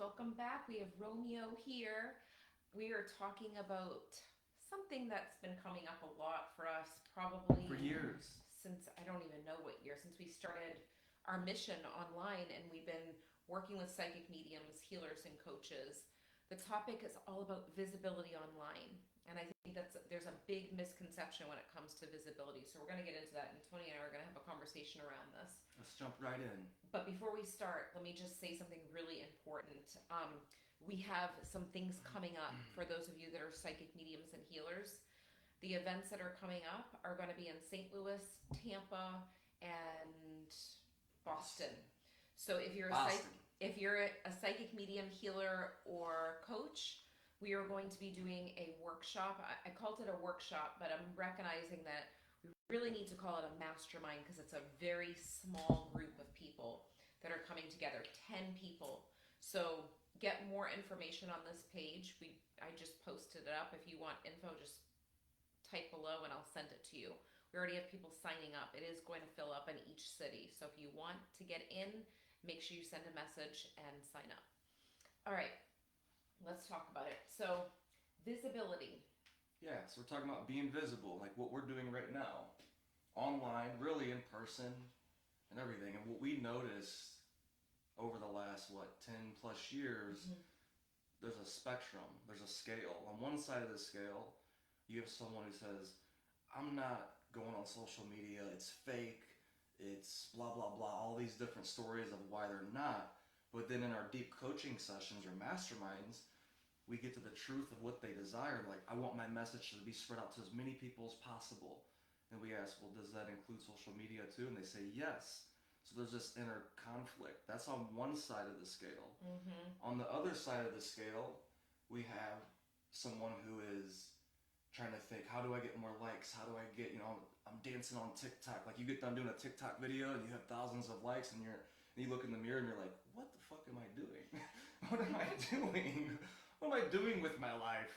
welcome back. We have Romeo here. We are talking about something that's been coming up a lot for us, For probably years. since I don't even know what year, since we started our mission online and we've been working with psychic mediums, healers, and coaches. The topic is all about visibility online. And I think there's a big misconception when it comes to visibility. So we're going to get into that, and Tony and I are going to have a conversation around this. Let's jump right in. But before we start, let me just say something really important. We have some things coming up for those of you that are psychic mediums and healers. The events that are coming up are going to be in St. Louis, Tampa, and Boston. So Boston. if you're a psychic medium, healer, or coach, we are going to be doing a workshop. I called it a workshop, but I'm recognizing that we really need to call it a mastermind because it's a very small group of people that are coming together, 10 people. So get more information on this page. I just posted it up. If you want info, just type below and I'll send it to you. We already have people signing up. It is going to fill up in each city. So if you want to get in, make sure you send a message and sign up. All right, let's talk about it. So, visibility. Yeah, so we're talking about being visible, like what we're doing right now. Online, really in person, and everything. And what we noticed over the last, 10 plus years, Mm-hmm. there's a spectrum, there's a scale. On one side of the scale, you have someone who says, I'm not going on social media, it's fake, it's blah, blah, blah, all these different stories of why they're not. But then in our deep coaching sessions or masterminds, we get to the truth of what they desire. Like, I want my message to be spread out to as many people as possible. And we ask, well, does that include social media too? And they say yes. So there's this inner conflict. That's on one side of the scale. Mm-hmm. On the other side of the scale, we have someone who is trying to think, how do I get more likes? How do I get, I'm dancing on TikTok. Like, you get done doing a TikTok video and you have thousands of likes, and you look in the mirror and you're like, what the fuck am I doing? What am I doing? What am I doing with my life?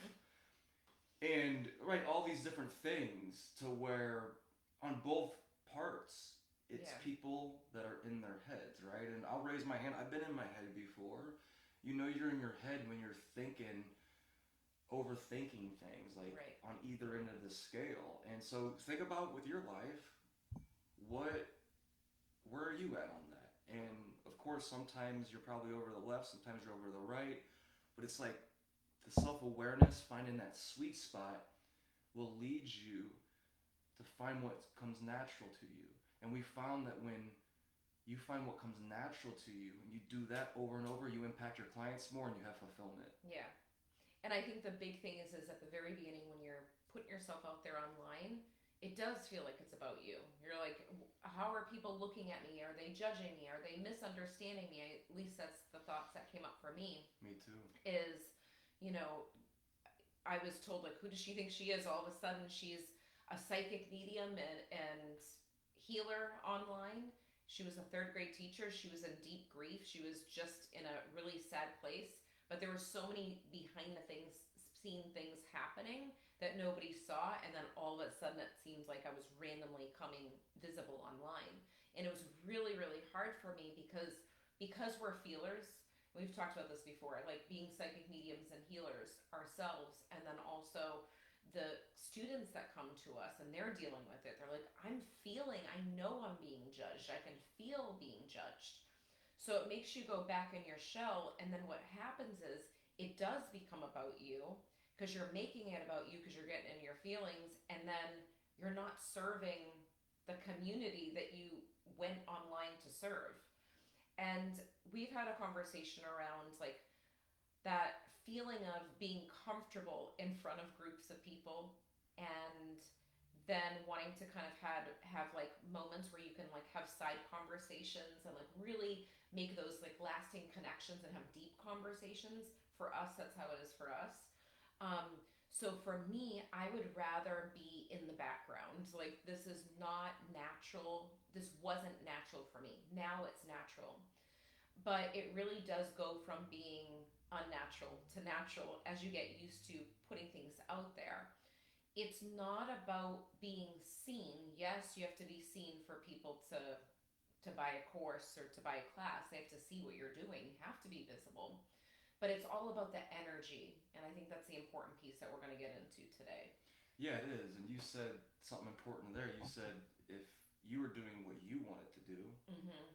And right, all these different things to where on both parts, it's Yeah. people that are in their heads, right? And I'll raise my hand. I've been in my head before. You're in your head when you're thinking, overthinking things, like Right. on either end of the scale. And so think about with your life, what where are you at on that? And of course, sometimes you're probably over the left, sometimes you're over the right, but it's like the self-awareness, finding that sweet spot will lead you to find what comes natural to you. And we found that when you find what comes natural to you and you do that over and over, you impact your clients more and you have fulfillment. Yeah. And I think the big thing is at the very beginning when you're putting yourself out there online, it does feel like it's about you. You're like, how are people looking at me? Are they judging me? Are they misunderstanding me? At least that's the thoughts that came up for me. Me too. Is, you know, I was told, like, who does she think she is? All of a sudden, she's a psychic medium and healer online. She was a third grade teacher. She was in deep grief. She was just in a really sad place. But there were so many behind the scene things happening that nobody saw. And then all of a sudden, it seems like I was randomly coming visible online. And it was really, really hard for me because we're feelers. We've talked about this before, like being psychic mediums and healers ourselves, and then also the students that come to us and they're dealing with it. They're like, I know I'm being judged. I can feel being judged. So it makes you go back in your shell, and then what happens is it does become about you because you're making it about you because you're getting in your feelings, and then you're not serving the community that you went online to serve. And we've had a conversation around like that feeling of being comfortable in front of groups of people and then wanting to kind of have like moments where you can like have side conversations and like really make those like lasting connections and have deep conversations. For us, that's how it is for us. So for me, I would rather be in the background. Like, this is not natural. This wasn't natural for me. Now it's natural. But it really does go from being unnatural to natural as you get used to putting things out there. It's not about being seen. Yes, you have to be seen for people to buy a course or to buy a class. They have to see what you're doing. You have to be visible. but it's all about the energy. And I think that's the important piece that we're going to get into today. Yeah, it is. And you said something important there. You said if you were doing what you wanted to do, Mm-hmm.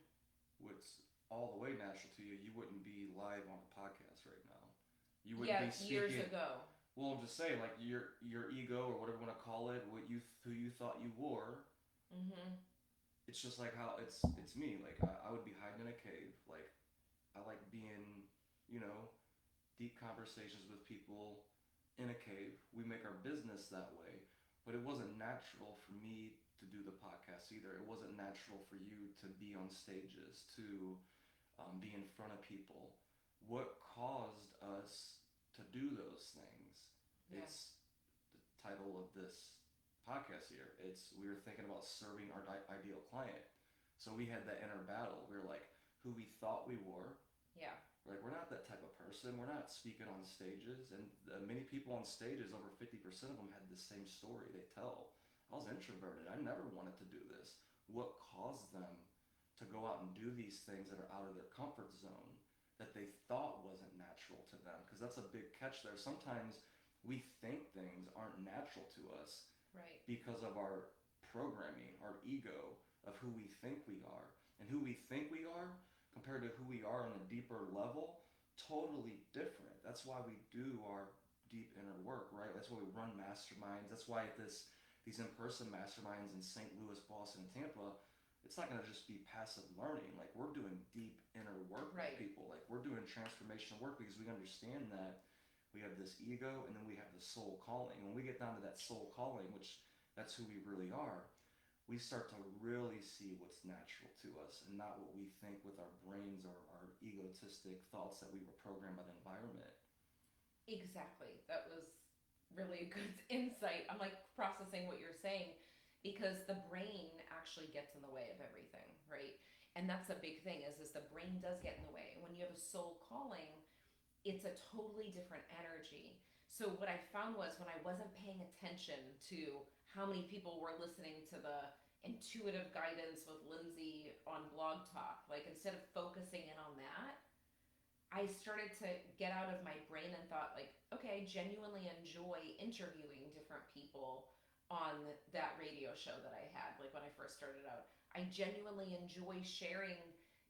what's all the way natural to you, you wouldn't be live on a podcast right now. You wouldn't Yeah, be years speaking. ago. Well, I'm just saying, like your ego or whatever you want to call it, what you who you thought you were. Mm-hmm. It's just like how it's me. Like I would be hiding in a cave. Like I like being, you know, deep conversations with people in a cave. We make our business that way, but it wasn't natural for me to do the podcast either. It wasn't natural for you to be on stages, to be in front of people. What caused us to do those things? Yeah. It's the title of this podcast here. It's we were thinking about serving our ideal client. So we had that inner battle. We were like who we thought we were. Yeah. Like we're not that type of person. We're not speaking on stages, and many people on stages, over 50% of them had the same story they tell. I was introverted. I never wanted to do this. What caused them to go out and do these things that are out of their comfort zone that they thought wasn't natural to them? Because that's a big catch there. Sometimes we think things aren't natural to us Right. because of our programming, our ego of who we think we are. And who we think we are compared to who we are on a deeper level, totally different. That's why we do our deep inner work, right? That's why we run masterminds. That's why these in-person masterminds in St. Louis, Boston, and Tampa, it's not going to just be passive learning. Like we're doing deep inner work with Right. people. Like we're doing transformational work because we understand that we have this ego and then we have the soul calling. When we get down to that soul calling, which that's who we really are, we start to really see what's natural to us and not what we think with our brains or our egotistic thoughts that we were programmed by the environment. Exactly. That was really a good insight. I'm like processing what you're saying because the brain actually gets in the way of everything, right? And that's a big thing is the brain does get in the way. When you have a soul calling, it's a totally different energy. So what I found was when I wasn't paying attention to how many people were listening to the intuitive guidance with Lindsay on Blog Talk, like instead of focusing in on that, I started to get out of my brain and thought like, okay, I genuinely enjoy interviewing different people on that radio show that I had, like when I first started out. I genuinely enjoy sharing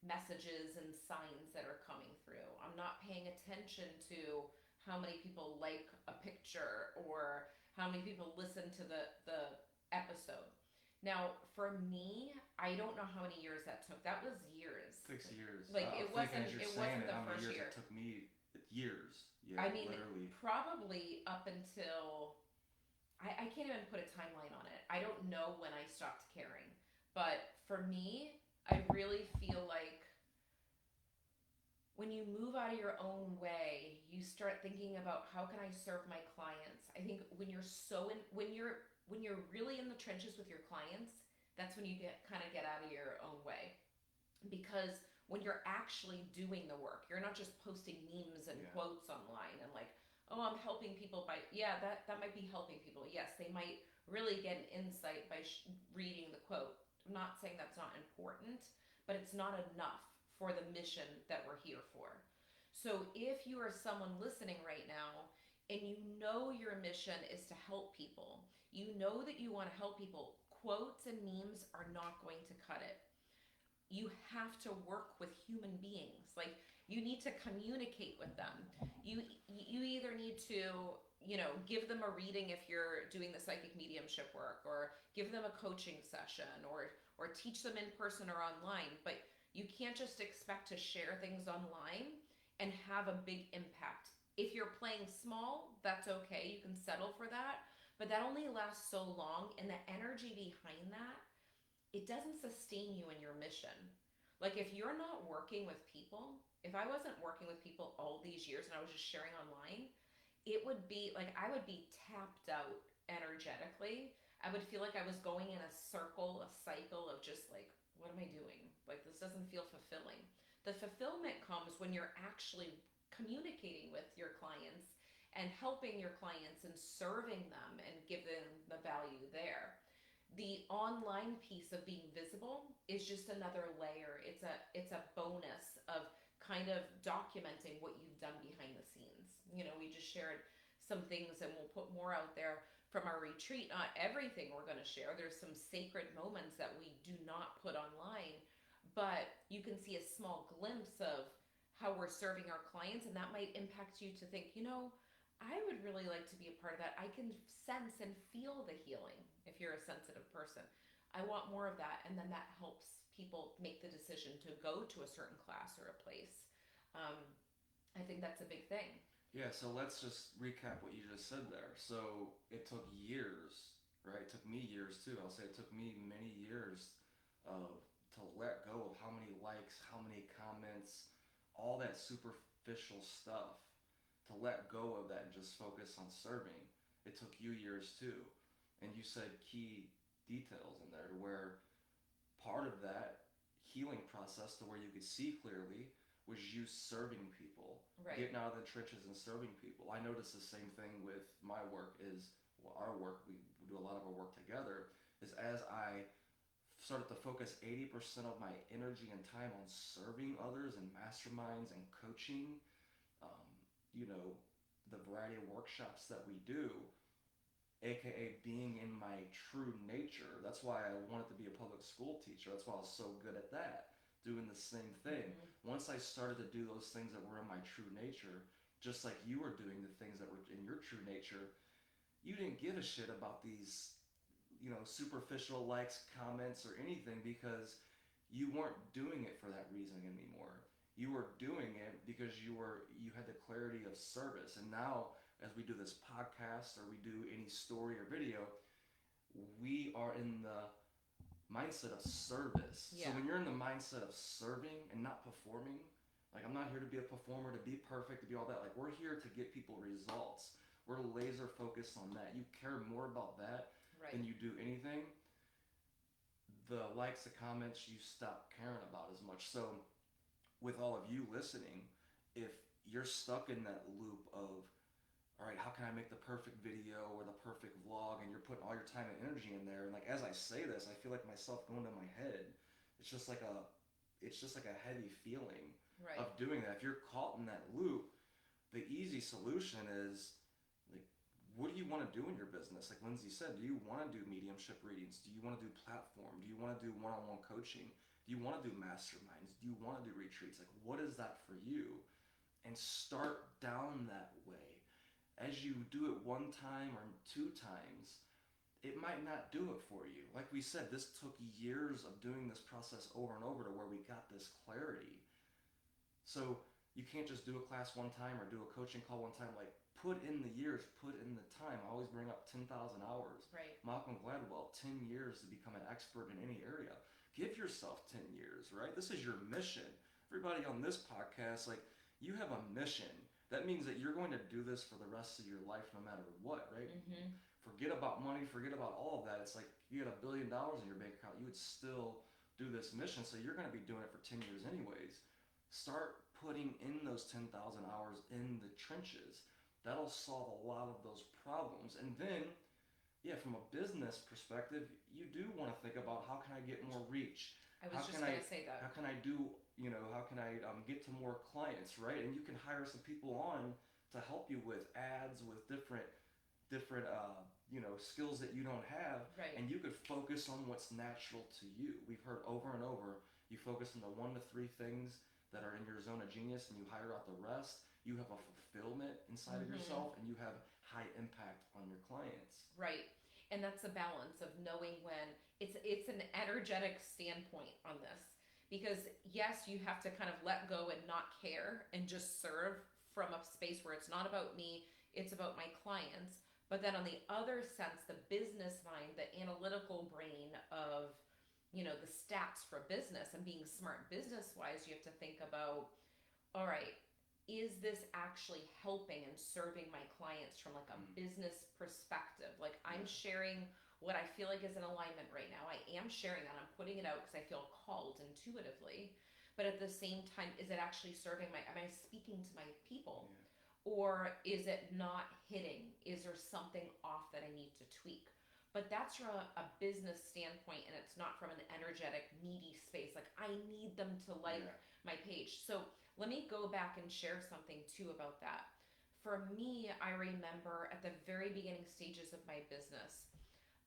messages and signs that are coming through. I'm not paying attention to how many people like a picture or how many people listen to the episode. Now, for me, I don't know how many years that took. That was years. It takes years. Like I'm it thinking wasn't as you're it saying wasn't it, the how many first years year. it took me. Years. Yeah, I mean, literally. probably up until I can't even put a timeline on it. I don't know when I stopped caring. But for me, I really feel like when you move out of your own way, you start thinking about how can I serve my clients. I think when you're when you're really in the trenches with your clients, that's when you get out of your own way. Because when you're actually doing the work, you're not just posting memes and Yeah. quotes online and like, oh, I'm helping people by yeah, that might be helping people. Yes, they might really get an insight by reading the quote. I'm not saying that's not important, but it's not enough for the mission that we're here for. So if you are someone listening right now and you know your mission is to help people, you know that you want to help people, quotes and memes are not going to cut it. You have to work with human beings. Like you need to communicate with them. You either need to, give them a reading if you're doing the psychic mediumship work, or give them a coaching session, or teach them in person or online. But you can't just expect to share things online and have a big impact. If you're playing small, that's okay. You can settle for that. But that only lasts so long, and the energy behind that, it doesn't sustain you in your mission. Like if you're not working with people, if I wasn't working with people all these years and I was just sharing online, it would be like I would be tapped out energetically. I would feel like I was going in a circle, a cycle of just like, what am I doing? Like this doesn't feel fulfilling. The fulfillment comes when you're actually communicating with your clients and helping your clients and serving them and giving the value there. The online piece of being visible is just another layer. It's a bonus of kind of documenting what you've done behind the scenes. We just shared some things, and we'll put more out there from our retreat. Not everything we're going to share. There's some sacred moments that we do not put online, but you can see a small glimpse of how we're serving our clients, and that might impact you to think, I would really like to be a part of that. I can sense and feel the healing if you're a sensitive person. I want more of that, and then that helps people make the decision to go to a certain class or a place. Um, I think that's a big thing. Yeah, so let's just recap what you just said there. So it took years, right? It took me years too. I'll say it took me many years to let go of how many likes, how many comments, all that superficial stuff, to let go of that and just focus on serving. It took you years too. And you said key details in there to where part of that healing process to where you could see clearly was you serving people, Right. getting out of the trenches and serving people. I noticed the same thing with my work is, well, our work, we do a lot of our work together, is as I started to focus 80% of my energy and time on serving others and masterminds and coaching, um, you know, the variety of workshops that we do, aka being in my true nature. That's why I wanted to be a public school teacher. That's why I was so good at that, doing the same thing. Once I started to do those things that were in my true nature, just like you were doing the things that were in your true nature, you didn't give a shit about these, superficial likes, comments, or anything, because you weren't doing it for that reason anymore. You were doing it because you had the clarity of service. And now, as we do this podcast or we do any story or video, we are in the mindset of service. Yeah. So when you're in the mindset of serving and not performing, like, I'm not here to be a performer, to be perfect, to be all that. Like, we're here to get people results. We're laser focused on that. You care more about that Right. than you do anything. The likes, the comments, you stop caring about as much. So with all of you listening, if you're stuck in that loop of, all right, how can I make the perfect video or the perfect vlog, and you're putting all your time and energy in there, and like, as I say this, I feel like myself going to my head. It's just like a heavy feeling Right. of doing that. If you're caught in that loop, the easy solution is, like, what do you want to do in your business? Like Lindsay said, do you want to do mediumship readings? Do you want to do platform? Do you want to do one-on-one coaching? Do you want to do masterminds? Do you want to do retreats? Like, what is that for you? And start down that way. As you do it one time or two times, it might not do it for you. Like we said, this took years of doing this process over and over to where we got this clarity. So you can't just do a class one time or do a coaching call one time. Like, put in the years, put in the time. I always bring up 10,000 hours. Right. Malcolm Gladwell, 10 years to become an expert in any area. Give yourself 10 years, right? This is your mission. Everybody on this podcast, like, you have a mission. That means that you're going to do this for the rest of your life no matter what, right? Forget about money, forget about all of that. It's like you had $1 billion in your bank account, you would still do this mission, so you're going to be doing it for 10 years anyways. Start putting in those 10,000 hours in the trenches. That'll solve a lot of those problems. And then, yeah, from a business perspective, you do want to think about, how can I get more reach? I was just going to say that. How can I do, how can I get to more clients, right? And you can hire some people on to help you with ads, with different skills that you don't have. Right. And you could focus on what's natural to you. We've heard over and over, you focus on the 1 to 3 things that are in your zone of genius and you hire out the rest. You have a fulfillment inside of yourself, and you have high impact on your clients. Right. And that's a balance of knowing when it's an energetic standpoint on this, because yes, you have to kind of let go and not care and just serve from a space where it's not about me, it's about my clients. But then on the other sense, the business mind, the analytical brain of, the stats for business and being smart business wise, you have to think about, all right, is this actually helping and serving my clients from like a business perspective? Like, I'm sharing what I feel like is in alignment right now. I am sharing that. I'm putting it out because I feel called intuitively. But at the same time, is it actually serving am I speaking to my people? Yeah. Or is it not hitting? Is there something off that I need to tweak? But that's from a business standpoint, and it's not from an energetic, needy space. Like, I need them to like my page. So let me go back and share something too about that. For me, I remember at the very beginning stages of my business,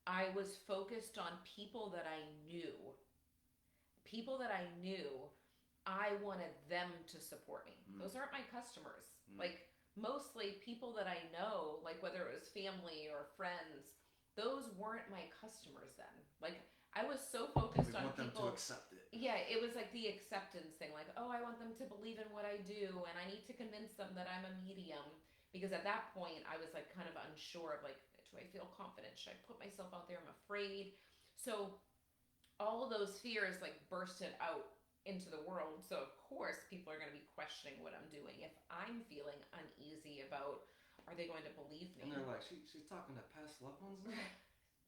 I was focused on people that I knew. People that I knew, I wanted them to support me. Those aren't my customers. Like, mostly people that I know, like whether it was family or friends, those weren't my customers then. Like, I was so focused on want people. them to accept it. Yeah, it was like the acceptance thing. Like, oh, I want them to believe in what I do, and I need to convince them that I'm a medium. Because at that point, I was like kind of unsure of like, do I feel confident? Should I put myself out there? I'm afraid. So all of those fears like bursted out into the world. So of course, people are going to be questioning what I'm doing. If I'm feeling uneasy about, are they going to believe me? And they're like, she's talking to past loved ones now?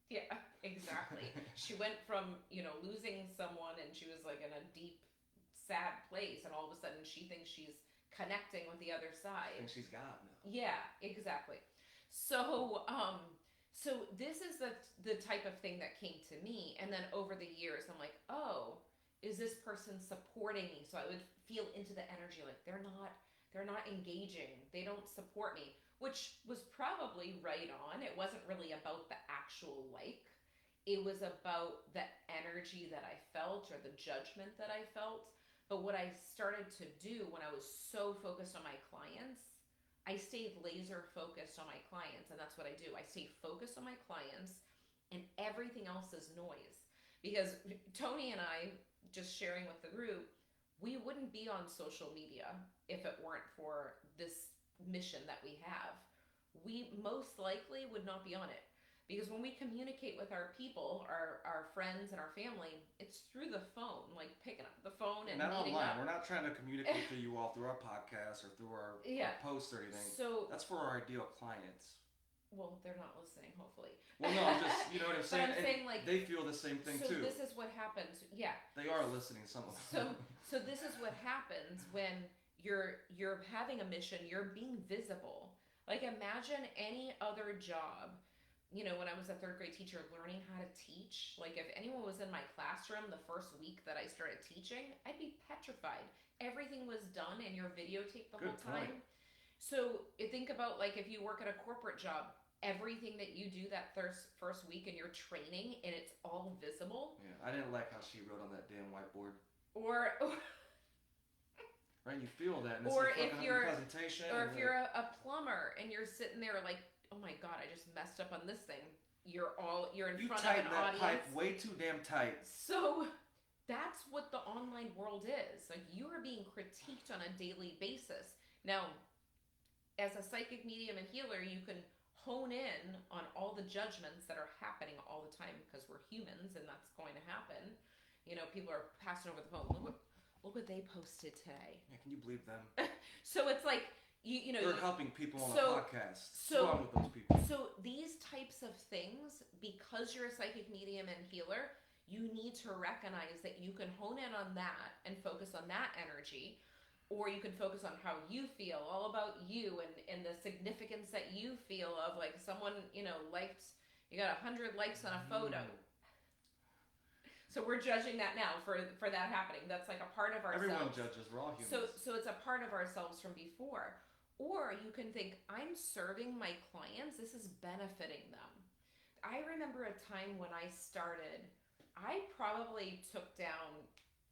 Yeah, exactly. She went from, losing someone and she was like in a deep, sad place, and all of a sudden she thinks she's connecting with the other side. And she's God now. Yeah, exactly. So, so this is the type of thing that came to me, and then over the years, I'm like, oh, is this person supporting me? So I would feel into the energy, like they're not engaging, they don't support me, which was probably right on. It wasn't really about the actual like. It was about the energy that I felt or the judgment that I felt. But what I started to do when I was so focused on my clients, I stayed laser focused on my clients, and that's what I do. I stay focused on my clients, and everything else is noise. Because Tony and I, just sharing with the group, we wouldn't be on social media if it weren't for this mission that we have. We most likely would not be on it. Because when we communicate with our people, our friends and our family, it's through the phone, like picking up the phone and not meeting online. up. We're not trying to communicate to you all through our podcast or through our posts or anything. So that's for our ideal clients. Well, they're not listening, hopefully. Well, no, I'm just, you know what I'm saying? But I'm saying, like, they feel the same thing too. So this is what happens. Yeah. They are listening, some of them. So this is what happens when you're having a mission, you're being visible. Like, imagine any other job. When I was a third grade teacher, learning how to teach, like if anyone was in my classroom the first week that I started teaching, I'd be petrified. Everything was done and you're videotaped the whole time. So think about like if you work at a corporate job, everything that you do that first week in your training, and it's all visible. Yeah, I didn't like how she wrote on that damn whiteboard. Or right, you feel that, and or if you're presentation, or if you're a plumber and you're sitting there like, oh my God, I just messed up on this thing. You're in front of an audience. You tighten that pipe way too damn tight. So that's what the online world is. Like, you are being critiqued on a daily basis. Now, as a psychic medium and healer, you can hone in on all the judgments that are happening all the time, because we're humans and that's going to happen. People are passing over the phone. Look what they posted today. Yeah, can you believe them? So it's like, they're helping people on a podcast. What's wrong with those people? So these types of things, because you're a psychic medium and healer, you need to recognize that you can hone in on that and focus on that energy, or you can focus on how you feel, all about you and the significance that you feel of, like, someone liked, you got 100 likes on a photo. So we're judging that now for that happening. That's like a part of ourselves. Everyone judges. We're all humans. So it's a part of ourselves from before. Or you can think, I'm serving my clients. This is benefiting them. I remember a time when I started, I probably took down,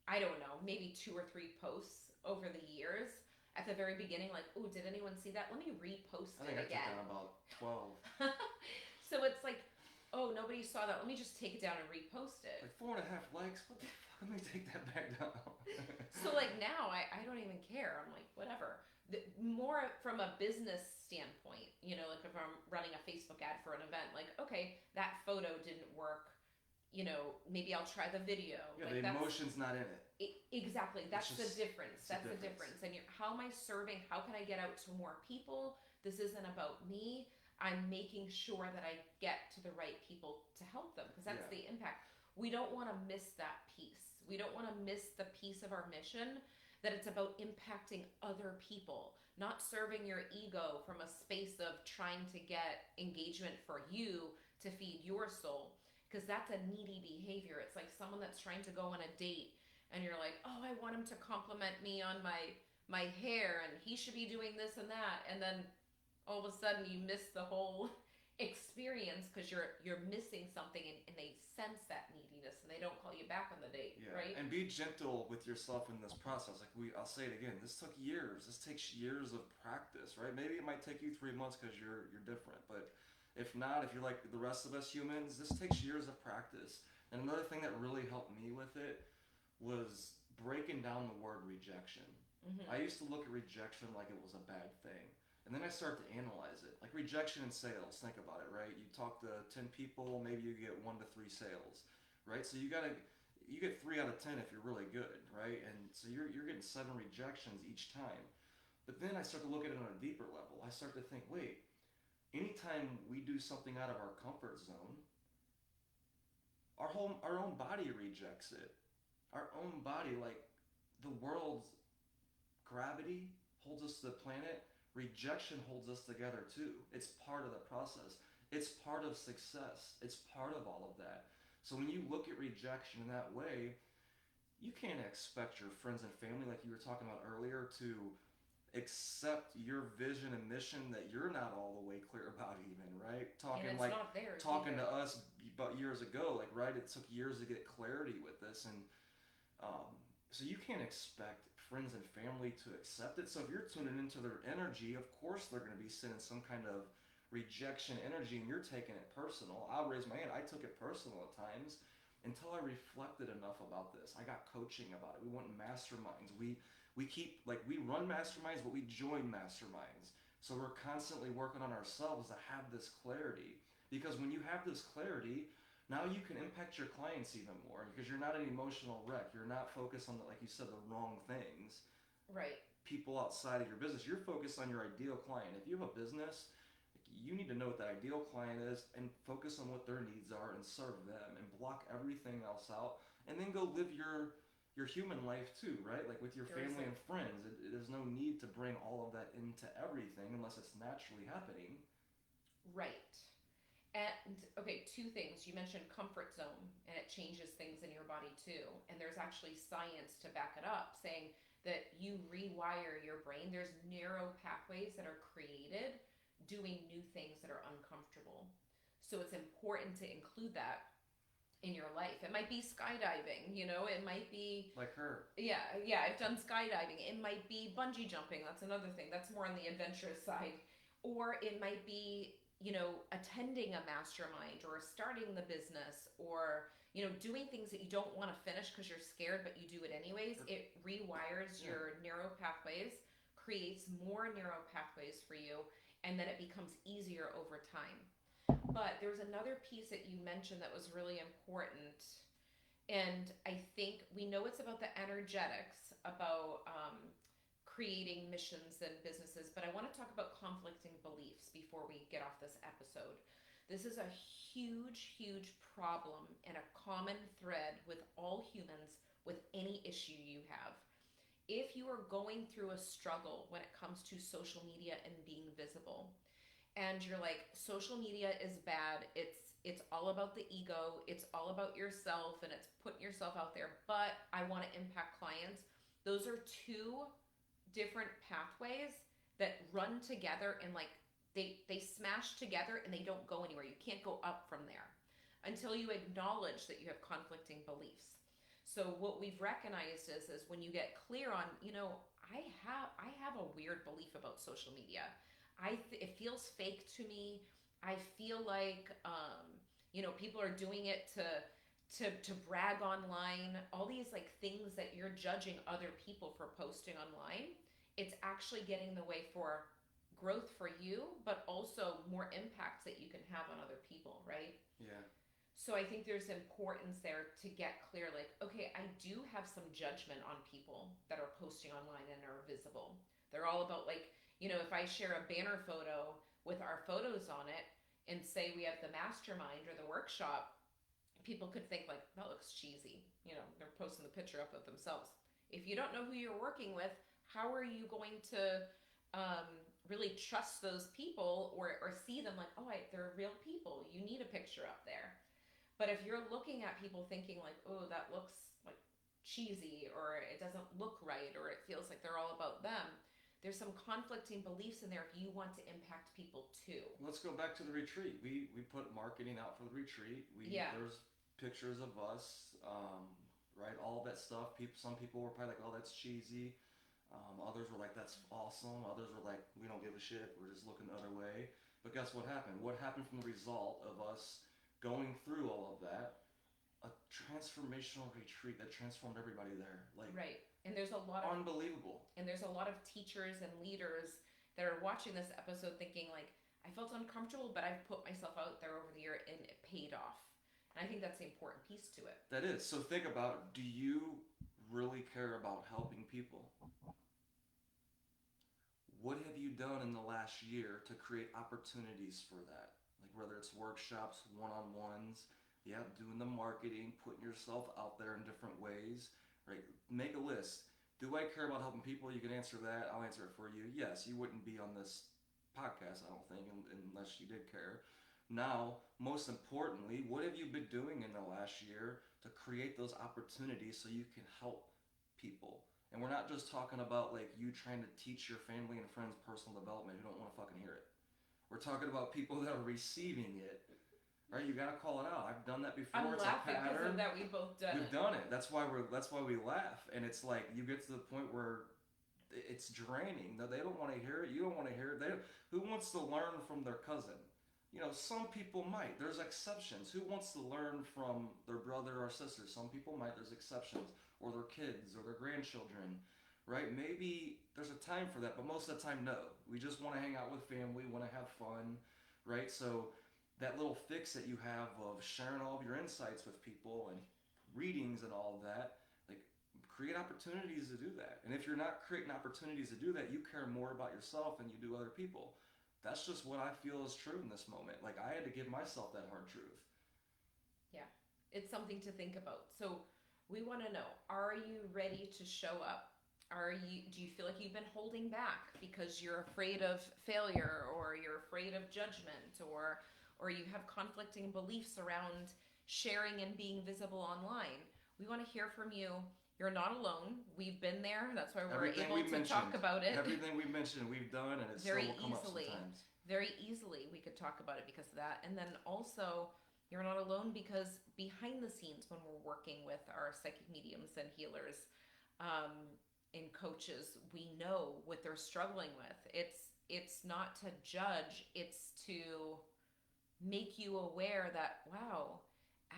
I don't know, maybe 2 or 3 posts over the years. At the very beginning, like, oh, did anyone see that? Let me repost it again. I think I took down about 12. So it's like, oh, nobody saw that. Let me just take it down and repost it. Like 4.5 likes? What the fuck? Let me take that back down. So like now, I don't even care. I'm like, whatever. More from a business standpoint, like if I'm running a Facebook ad for an event, like, okay, that photo didn't work. Maybe I'll try the video. Yeah, like, the emotion's not in it. Exactly. That's the difference. That's the difference. And how am I serving? How can I get out to more people? This isn't about me. I'm making sure that I get to the right people to help them, because that's the impact. We don't want to miss that piece. We don't want to miss the piece of our mission, that it's about impacting other people, not serving your ego from a space of trying to get engagement for you to feed your soul, because that's a needy behavior. It's like someone that's trying to go on a date and you're like, oh, I want him to compliment me on my my hair and he should be doing this and that, and then all of a sudden you miss the whole experience because you're missing something, and they sense that neediness and they don't call you back on the date, Yeah, right? and be gentle with yourself in this process. Like I'll say it again. This took years. This takes years of practice, right? Maybe it might take you 3 months because you're different, but if not, if you're like the rest of us humans, this takes years of practice. And another thing that really helped me with it was breaking down the word rejection. Mm-hmm. I used to look at rejection like it was a bad thing. And then I started to analyze it. Like rejection in sales, think about it, right? You talk to 10 people, maybe you get 1 to 3 sales, right? So you get 3 out of 10 if you're really good, right? And so you're getting 7 rejections each time. But then I start to look at it on a deeper level. I start to think, wait, anytime we do something out of our comfort zone, our own body rejects it. Our own body, like the world's gravity holds us to the planet. Rejection holds us together too. It's part of the process. It's part of success. It's part of all of that. So when you look at rejection in that way, you can't expect your friends and family, like you were talking about earlier, to accept your vision and mission that you're not all the way clear about, even, right? And Talking it's like not theirs talking either. to us about years ago, like, right? It took years to get clarity with this, and um, so you can't expect friends and family to accept it. So if you're tuning into their energy, of course they're going to be sending some kind of rejection energy, and you're taking it personal. I'll raise my hand. I took it personal at times until I reflected enough about this. I got coaching about it. We went in masterminds. We keep like we run masterminds, but we join masterminds. So we're constantly working on ourselves to have this clarity. Because when you have this clarity, now you can impact your clients even more because you're not an emotional wreck. You're not focused on, the, like you said, the wrong things. Right. People outside of your business. You're focused on your ideal client. If you have a business, you need to know what that ideal client is and focus on what their needs are and serve them and block everything else out and then go live your human life too, right? Like with your There is family a and friends. There's no need to bring all of that into everything unless it's naturally happening. right. And okay, two things. You mentioned comfort zone, and it changes things in your body too. And there's actually science to back it up, saying that you rewire your brain. There's neural pathways that are created doing new things that are uncomfortable. So it's important to include that in your life. It might be skydiving, it might be, Like her. yeah, yeah, I've done skydiving. It might be bungee jumping. That's another thing. That's more on the adventurous side. Or it might be, attending a mastermind or starting the business or, doing things that you don't want to finish because you're scared, but you do it anyways. It rewires Yeah. your neural pathways, creates more neural pathways for you, and then it becomes easier over time. But there was another piece that you mentioned that was really important. And I think we know it's about the energetics, about creating missions and businesses, but I want to talk about conflicting beliefs before we get off this episode. This is a huge, huge problem and a common thread with all humans with any issue you have. If you are going through a struggle when it comes to social media and being visible, and you're like, social media is bad, it's all about the ego, it's all about yourself, and it's putting yourself out there, but I want to impact clients. Those are two different pathways that run together, and like they smash together and they don't go anywhere. You can't go up from there until you acknowledge that you have conflicting beliefs. So what we've recognized is when you get clear on, I have a weird belief about social media. It feels fake to me. I feel like people are doing it to brag online. All these like things that you're judging other people for posting online. It's actually getting in the way for growth for you, but also more impacts that you can have on other people, right? Yeah. So I think there's importance there to get clear, like, okay, I do have some judgment on people that are posting online and are visible. They're all about like, if I share a banner photo with our photos on it and say we have the mastermind or the workshop, people could think like, that looks cheesy. They're posting the picture up of themselves. If you don't know who you're working with, how are you going to um, really trust those people or see them like, oh, they're real people. You need a picture up there. But if you're looking at people thinking like, oh, that looks like cheesy, or it doesn't look right, or it feels like they're all about them. There's some conflicting beliefs in there if you want to impact people too. Let's go back to the retreat. We put marketing out for the retreat. Yeah. There's pictures of us, right? All that stuff. Some people were probably like, "Oh, that's cheesy." Others were like, "That's awesome." Others were like, "We don't give a shit. We're just looking the other way." But guess what happened? What happened from the result of us going through all of that? A transformational retreat that transformed everybody there. Like, right. And there's a lot of unbelievable. And there's a lot of teachers and leaders that are watching this episode thinking like, I felt uncomfortable, but I've put myself out there over the year and it paid off. And I think that's the important piece to it. That is. So think about, do you really care about helping people? What have you done in the last year to create opportunities for that? Like whether it's workshops, one-on-ones, yeah, doing the marketing, putting yourself out there in different ways, right? Make a list. Do I care about helping people? You can answer that. I'll answer it for you. Yes, you wouldn't be on this podcast, I don't think, unless you did care. Now, most importantly, what have you been doing in the last year to create those opportunities so you can help people? And we're not just talking about like you trying to teach your family and friends personal development who don't want to fucking hear it. We're talking about people that are receiving it. Right? You gotta call it out. I've done that before. I'm it's laughing a because pattern. of that. We've both done We've done it. That's why we laugh. And it's like you get to the point where it's draining. They don't want to hear it. You don't want to hear it. Who wants to learn from their cousin? You know, some people might. There's exceptions. Who wants to learn from their brother or sister? Some people might. There's exceptions. Or their kids or their grandchildren, right? Maybe there's a time for that, but most of the time, no. We just want to hang out with family, want to have fun, right? So that little fix that you have of sharing all of your insights with people and readings and all of that, like create opportunities to do that. And if you're not creating opportunities to do that, you care more about yourself than you do other people. That's just what I feel is true in this moment. Like I had to give myself that hard truth. Yeah, it's something to think about. So we want to know, are you ready to show up? Do you feel like you've been holding back because you're afraid of failure, or you're afraid of judgment, or you have conflicting beliefs around sharing and being visible online? We want to hear from you. You're not alone. We've been there. That's why we're able to talk about it. Everything we mentioned, we've done, and it still will come up sometimes. Very easily we could talk about it because of that. And then also, you're not alone because behind the scenes when we're working with our psychic mediums and healers and coaches, we know what they're struggling with. It's not to judge, it's to make you aware that, wow,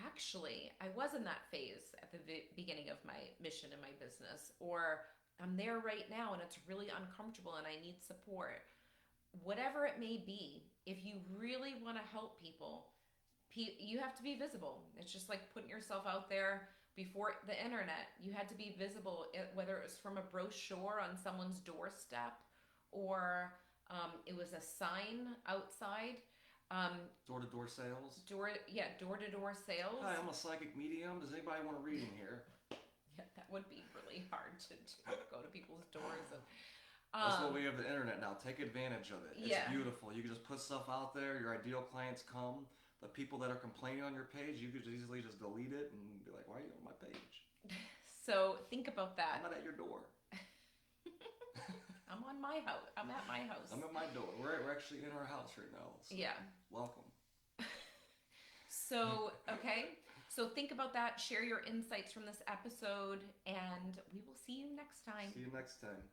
actually, I was in that phase at the beginning of my mission in my business, or I'm there right now and it's really uncomfortable and I need support. Whatever it may be, if you really want to help people, you have to be visible. It's just like putting yourself out there. Before the internet, you had to be visible, whether it was from a brochure on someone's doorstep, or it was a sign outside. Door-to-door sales. Door-to-door sales. Hi, I'm a psychic medium. Does anybody want a reading here? Yeah, that would be really hard to go to people's doors. That's what we have the internet now. Take advantage of it. It's beautiful. You can just put stuff out there. Your ideal clients come. The people that are complaining on your page, you could easily just delete it and be like, why are you on my page? So think about that. I'm not at your door. I'm on my house. I'm at my house. I'm at my door. We're actually in our house right now. So yeah. Welcome. So, okay. So think about that. Share your insights from this episode, and we will see you next time. See you next time.